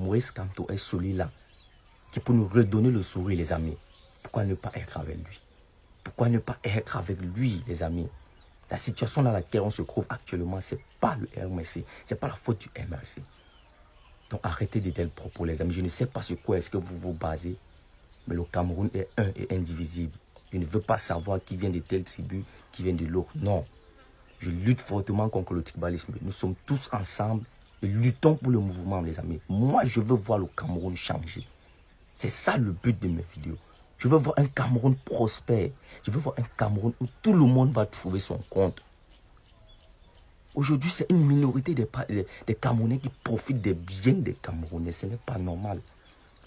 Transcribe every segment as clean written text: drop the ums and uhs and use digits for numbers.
Maurice Kamto est celui-là qui peut nous redonner le sourire, les amis. Pourquoi ne pas être avec lui? Pourquoi ne pas être avec lui, les amis? La situation dans laquelle on se trouve actuellement, ce n'est pas le RMC. Ce n'est pas la faute du MRC. Donc arrêtez de tels propos, les amis. Je ne sais pas sur quoi est-ce que vous vous basez. Mais le Cameroun est un et indivisible. Je ne veux pas savoir qui vient de telle tribu, qui vient de l'autre. Non. Je lutte fortement contre le tribalisme. Nous sommes tous ensemble et luttons pour le mouvement, les amis. Moi, je veux voir le Cameroun changer. C'est ça le but de mes vidéos. Je veux voir un Cameroun prospère. Je veux voir un Cameroun où tout le monde va trouver son compte. Aujourd'hui, c'est une minorité des Camerounais qui profitent des biens des Camerounais. Ce n'est pas normal.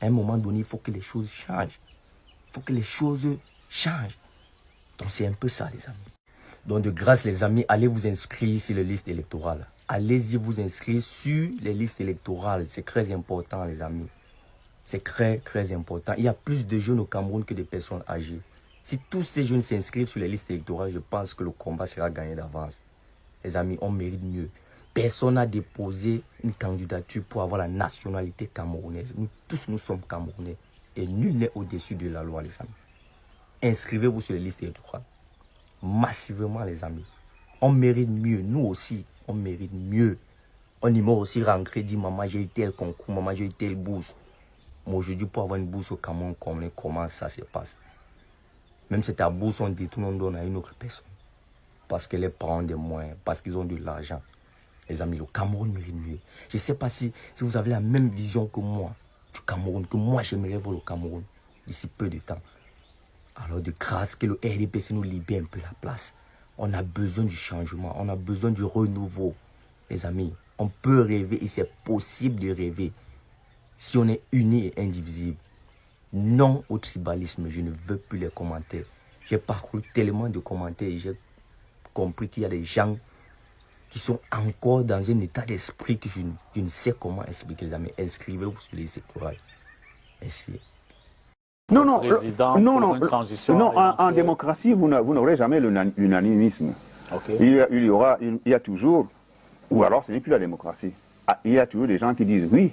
À un moment donné, il faut que les choses changent. Il faut que les choses changent. Donc c'est un peu ça, les amis. Donc de grâce, les amis, allez vous inscrire sur les listes électorales. Allez-y vous inscrire sur les listes électorales. C'est très important, les amis. C'est très, très important. Il y a plus de jeunes au Cameroun que de personnes âgées. Si tous ces jeunes s'inscrivent sur les listes électorales, je pense que le combat sera gagné d'avance. Les amis, on mérite mieux. Personne n'a déposé une candidature pour avoir la nationalité camerounaise. Nous tous, nous sommes Camerounais. Et nul n'est au-dessus de la loi, les amis. Inscrivez-vous sur les listes électorales. Massivement, les amis. On mérite mieux. Nous aussi, on mérite mieux. On y m'a aussi rentré, dit, maman, j'ai eu tel concours, maman, j'ai eu telle bourse. Moi, aujourd'hui, pour avoir une bourse au Cameroun, comment ça se passe? Même si ta bourse, on détourne, on donne à une autre personne. Parce qu'elle prend des moyens, parce qu'ils ont de l'argent. Les amis, le Cameroun mérite mieux. Je ne sais pas si vous avez la même vision que moi, du Cameroun, que moi j'aimerais voir le Cameroun d'ici peu de temps. Alors de grâce que le RDPC nous libère un peu la place. On a besoin du changement, on a besoin du renouveau. Les amis, on peut rêver et c'est possible de rêver si on est unis et indivisibles. Non au tribalisme, je ne veux plus les commentaires. J'ai parcouru tellement de commentaires et j'ai compris qu'il y a des gens qui sont encore dans un état d'esprit que je ne sais comment expliquer, les amis. Inscrivez-vous sur les électorales. Merci. Non, en démocratie, vous n'aurez jamais l'unanimisme. Okay. Il y a toujours, ou alors ce n'est plus la démocratie. Il y a toujours des gens qui disent oui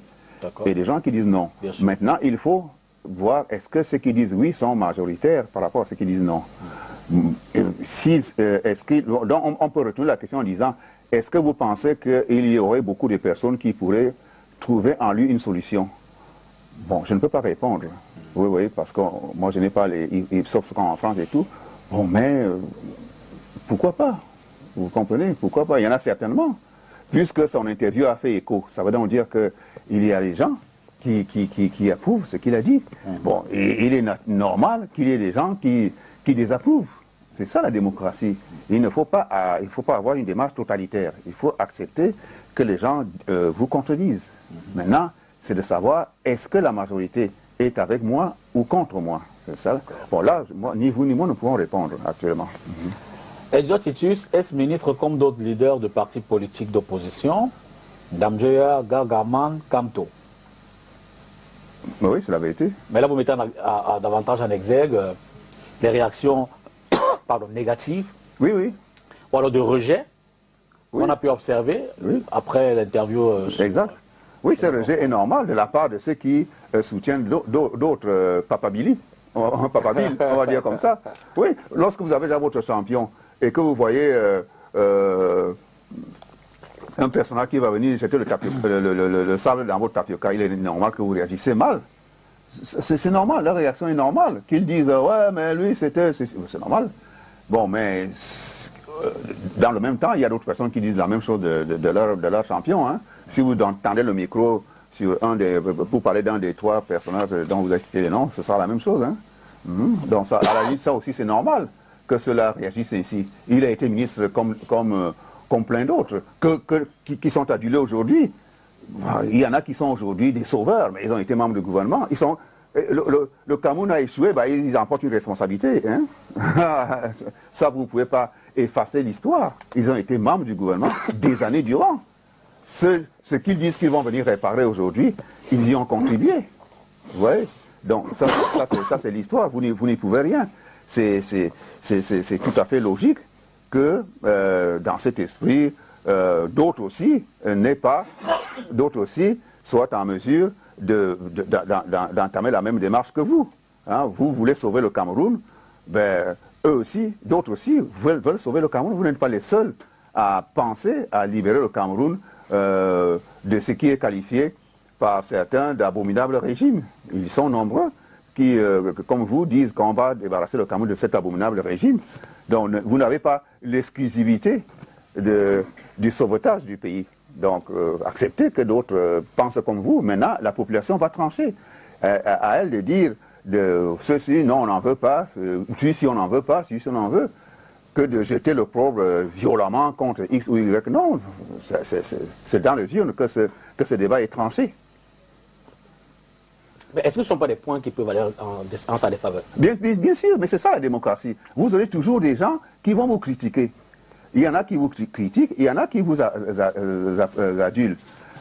et des gens qui disent non. Maintenant, il faut voir est-ce que ceux qui disent oui sont majoritaires par rapport à ceux qui disent non. Donc on peut retourner la question en disant est-ce que vous pensez qu'il y aurait beaucoup de personnes qui pourraient trouver en lui une solution? Bon, je ne peux pas répondre. Oui, parce que moi je n'ai pas les Ipsos en France et tout. Bon, mais pourquoi pas? Vous comprenez? Pourquoi pas? Il y en a certainement. Puisque son interview a fait écho. Ça veut donc dire qu'il y a des gens qui approuvent ce qu'il a dit. Bon, et il est normal qu'il y ait des gens qui désapprouvent. C'est ça la démocratie. Il ne faut pas avoir une démarche totalitaire. Il faut accepter que les gens vous contredisent. Maintenant, c'est de savoir est-ce que la majorité est avec moi ou contre moi. C'est ça. Bon là, ni vous ni moi ne pouvons répondre actuellement. Exode Titus, ex-ministre comme d'autres leaders de partis politiques d'opposition, Damjeya, Gargaman, Kamto. Oui, c'est la vérité. Mais là, vous mettez davantage en exergue les réactions négatives. Oui, oui. Ou alors de rejet qu'on a pu observer après l'interview. Exact. Oui, ce rejet est normal de la part de ceux qui soutiennent d'autres papabili. Papabili, on va dire comme ça. Oui, lorsque vous avez déjà votre champion et que vous voyez un personnage qui va venir jeter le sable dans votre tapioca, il est normal que vous réagissez mal. C'est normal, la réaction est normale. Qu'ils disent, ouais, mais lui, c'est normal. Bon, mais dans le même temps, il y a d'autres personnes qui disent la même chose de leur champion. Hein. Si vous tendez le micro pour parler d'un des trois personnages dont vous avez cité les noms, ce sera la même chose. Hein. Donc, ça, à la limite, ça aussi, c'est normal que cela réagisse ainsi. Il a été ministre comme plein d'autres, qui sont adulés aujourd'hui. Il y en a qui sont aujourd'hui des sauveurs, mais ils ont été membres du gouvernement. Le Cameroun a échoué, ils en portent une responsabilité. Hein? Ça, vous ne pouvez pas effacer l'histoire. Ils ont été membres du gouvernement des années durant. Ce qu'ils disent qu'ils vont venir réparer aujourd'hui, ils y ont contribué. Vous voyez? Donc, ça c'est l'histoire. Vous n'y pouvez rien. C'est tout à fait logique que dans cet esprit, d'autres aussi soient en mesure d'entamer la même démarche que vous. Hein. Vous voulez sauver le Cameroun, ben, eux aussi, d'autres aussi veulent sauver le Cameroun. Vous n'êtes pas les seuls à penser à libérer le Cameroun de ce qui est qualifié par certains d'abominables régimes. Ils sont nombreux qui, comme vous, disent qu'on va débarrasser le Cameroun de cet abominable régime. Donc vous n'avez pas l'exclusivité du sauvetage du pays. Donc acceptez que d'autres pensent comme vous. Maintenant, la population va trancher. À elle de dire de ceci, non, on n'en veut pas, celui-ci, on n'en veut pas, celui-ci, on en veut, que de jeter le pauvre violemment contre X ou Y. Non, c'est dans les urnes que ce débat est tranché. Mais est-ce que ce ne sont pas des points qui peuvent aller en sa défaveur? Bien sûr, mais c'est ça la démocratie. Vous aurez toujours des gens qui vont vous critiquer. Il y en a qui vous critiquent, il y en a qui vous adulent.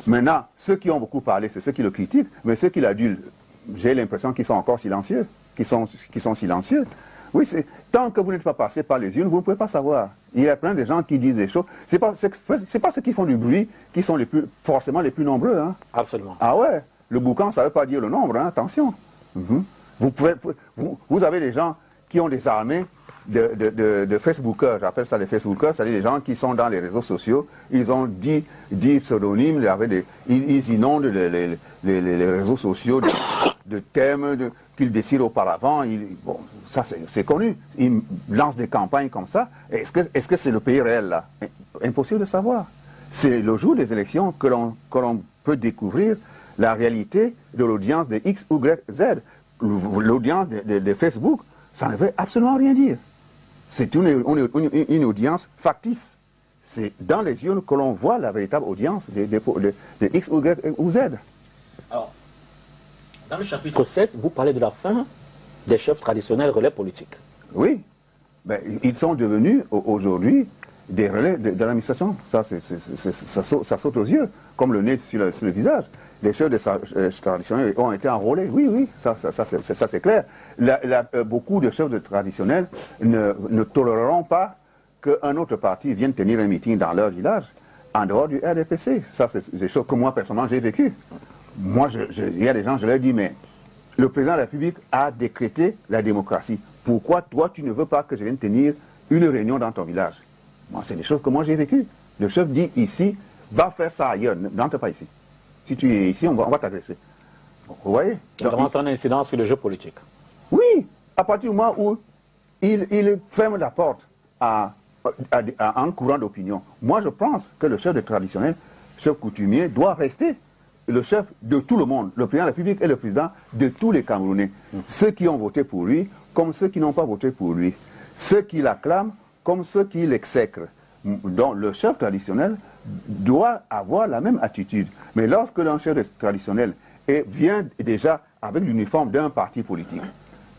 Maintenant, ceux qui ont beaucoup parlé, c'est ceux qui le critiquent, mais ceux qui l'adulent, j'ai l'impression qu'ils sont encore silencieux, qu'ils sont silencieux. Oui, tant que vous n'êtes pas passé par les urnes, vous ne pouvez pas savoir. Il y a plein de gens qui disent des choses. C'est pas ceux qui font du bruit qui sont forcément les plus nombreux. Hein. Absolument. Ah ouais, le boucan, ça ne veut pas dire le nombre, hein, attention. Vous avez des gens qui ont des armées de Facebookers, j'appelle ça les Facebookers, c'est-à-dire des gens qui sont dans les réseaux sociaux, ils ont 10 pseudonymes, ils inondent les réseaux sociaux de thèmes qu'ils décident auparavant. Bon, ça c'est connu. Ils lancent des campagnes comme ça. Est-ce que c'est le pays réel là? Impossible de savoir. C'est le jour des élections que l'on peut découvrir la réalité de l'audience de X ou Y, Z. L'audience de Facebook, ça ne veut absolument rien dire. C'est une audience factice. C'est dans les urnes que l'on voit la véritable audience de X ou Y ou Z. Alors, dans le chapitre 7, vous parlez de la fin des chefs traditionnels relais politiques. Oui. Ben, ils sont devenus aujourd'hui des relais de l'administration. Ça saute aux yeux, comme le nez sur le visage. Les chefs traditionnels ont été enrôlés. Oui, ça c'est clair. Beaucoup de chefs traditionnels ne toléreront pas qu'un autre parti vienne tenir un meeting dans leur village, en dehors du RDPC. Ça, c'est des choses que moi, personnellement, j'ai vécues. Moi, il y a des gens, je leur dis, mais le président de la République a décrété la démocratie. Pourquoi toi, tu ne veux pas que je vienne tenir une réunion dans ton village? Moi, c'est des choses que moi, j'ai vécues. Le chef dit ici, va faire ça ailleurs, n'entre pas ici. Si tu es ici, on va t'agresser. Vous voyez? Donc, ça a une incidence sur le jeu politique. Oui, à partir du moment où il ferme la porte à un courant d'opinion. Moi, je pense que le chef de traditionnel, chef coutumier, doit rester le chef de tout le monde. Le président de la République est le président de tous les Camerounais. Ceux qui ont voté pour lui, comme ceux qui n'ont pas voté pour lui. Ceux qui l'acclament, comme ceux qui l'exècrent. Donc, le chef traditionnel doit avoir la même attitude. Mais lorsque l'un chef traditionnel vient déjà avec l'uniforme d'un parti politique,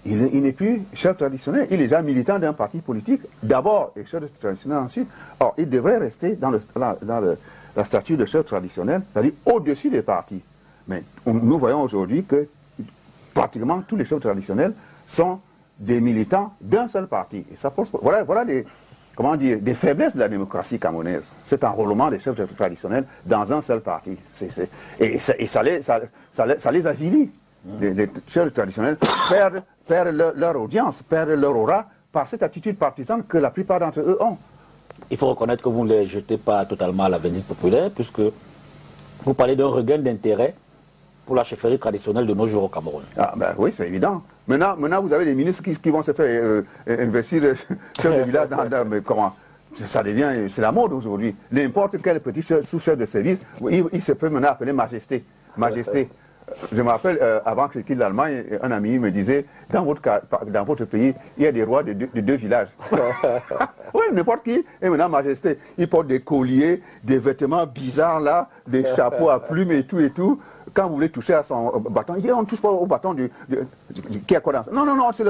il n'est plus chef traditionnel, il est déjà militant d'un parti politique, d'abord, et chef traditionnel ensuite. Or, il devrait rester dans la statut de chef traditionnel, c'est-à-dire au-dessus des partis. Mais nous voyons aujourd'hui que pratiquement tous les chefs traditionnels sont des militants d'un seul parti. Et ça pose, voilà des faiblesses de la démocratie camerounaise. Cet enrôlement des chefs traditionnels dans un seul parti. Et ça les avilit. Les chefs traditionnels perdent leur audience, perdent leur aura par cette attitude partisane que la plupart d'entre eux ont. Il faut reconnaître que vous ne les jetez pas totalement à la Vénite populaire, puisque vous parlez d'un regain d'intérêt pour la chefferie traditionnelle de nos jours au Cameroun. Ah ben oui, c'est évident. Maintenant, vous avez des ministres qui vont se faire investir chef de village mais comment? Ça devient, c'est la mode aujourd'hui. N'importe quel petit sous-chef de service, il se peut maintenant appeler Majesté. Majesté. Je me rappelle, avant que je quitte l'Allemagne, un ami me disait, dans votre pays, il y a des rois de deux villages. Oui, n'importe qui. Et maintenant, Majesté, il porte des colliers, des vêtements bizarres là, des chapeaux à plumes et tout. Quand vous voulez toucher à son bâton, il dit, on ne touche pas au bâton qui a quoi dans ça. Non, c'est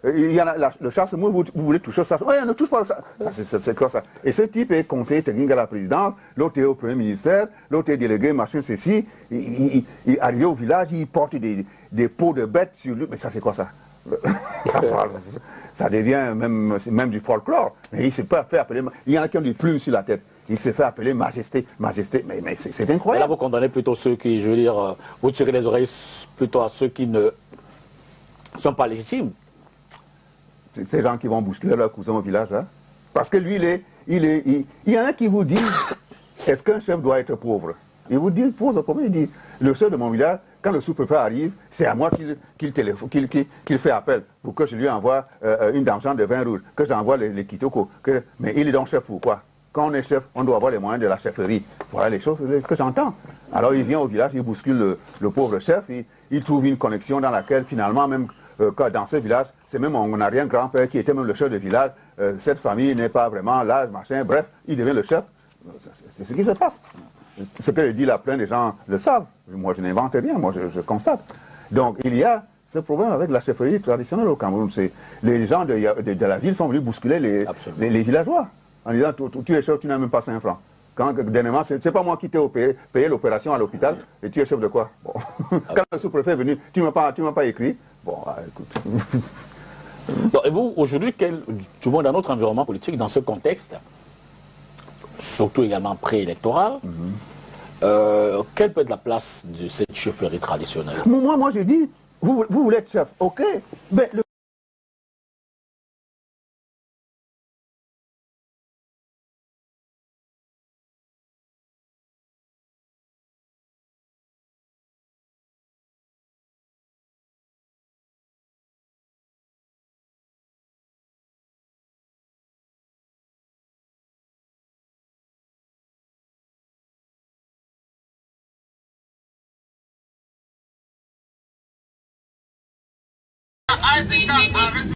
il y a le chasse-mouche, vous voulez toucher au chasse-mouche. Oui, on ne touche pas au chasse-mouche. C'est comme ça. Et ce type est conseiller technique à la présidence, l'autre est au premier ministère, l'autre est délégué, machin, ceci. Il arrive au village, il porte des peaux de bêtes sur lui. Mais ça, c'est quoi ça? Ça devient même du folklore. Et il ne s'est pas fait appeler. Il y en a qui ont des plumes sur la tête. il s'est fait appeler Majesté. Majesté, mais c'est Mais là, incroyable. vous condamnez plutôt ceux qui, je veux dire, vous tirez les oreilles plutôt à ceux qui ne sont pas légitimes. C'est ces gens qui vont bousculer leur cousin au village, là. Parce que lui, il y en a qui vous disent, est-ce qu'un chef doit être pauvre? Il vous dit, pauvre, comment il dit? Le chef de mon village, quand le sous-préfet arrive, c'est à moi qu'il fait appel pour que je lui envoie une d'argent de vin rouge, que j'envoie les kitoko. Mais il est donc chef ou quoi? Quand on est chef, on doit avoir les moyens de la chefferie. Voilà les choses que j'entends. Alors il vient au village, il bouscule le pauvre chef, il trouve une connexion dans laquelle finalement, même dans ce village, c'est même mon arrière-grand-père qui était même le chef de village. Cette famille n'est pas vraiment là, machin. Bref, il devient le chef. C'est ce qui se passe. Ce que je dis là, plein de gens le savent. Moi, je n'invente rien, moi, je constate. Donc, il y a ce problème avec la chefferie traditionnelle au Cameroun. Les gens de la ville sont venus bousculer les villageois en disant, tu es chef, tu n'as même pas 5 francs. Quand, dernièrement, c'est pas moi qui t'ai payé l'opération à l'hôpital, et tu es chef de quoi? Bon. Quand le sous-préfet est venu, tu m'as pas écrit. Bon, écoute. Et vous, aujourd'hui, du moins dans notre environnement politique, dans ce contexte, surtout également préélectoral, quelle peut être la place de cette chefferie traditionnelle? Moi, je dis, vous voulez être chef, ok, mais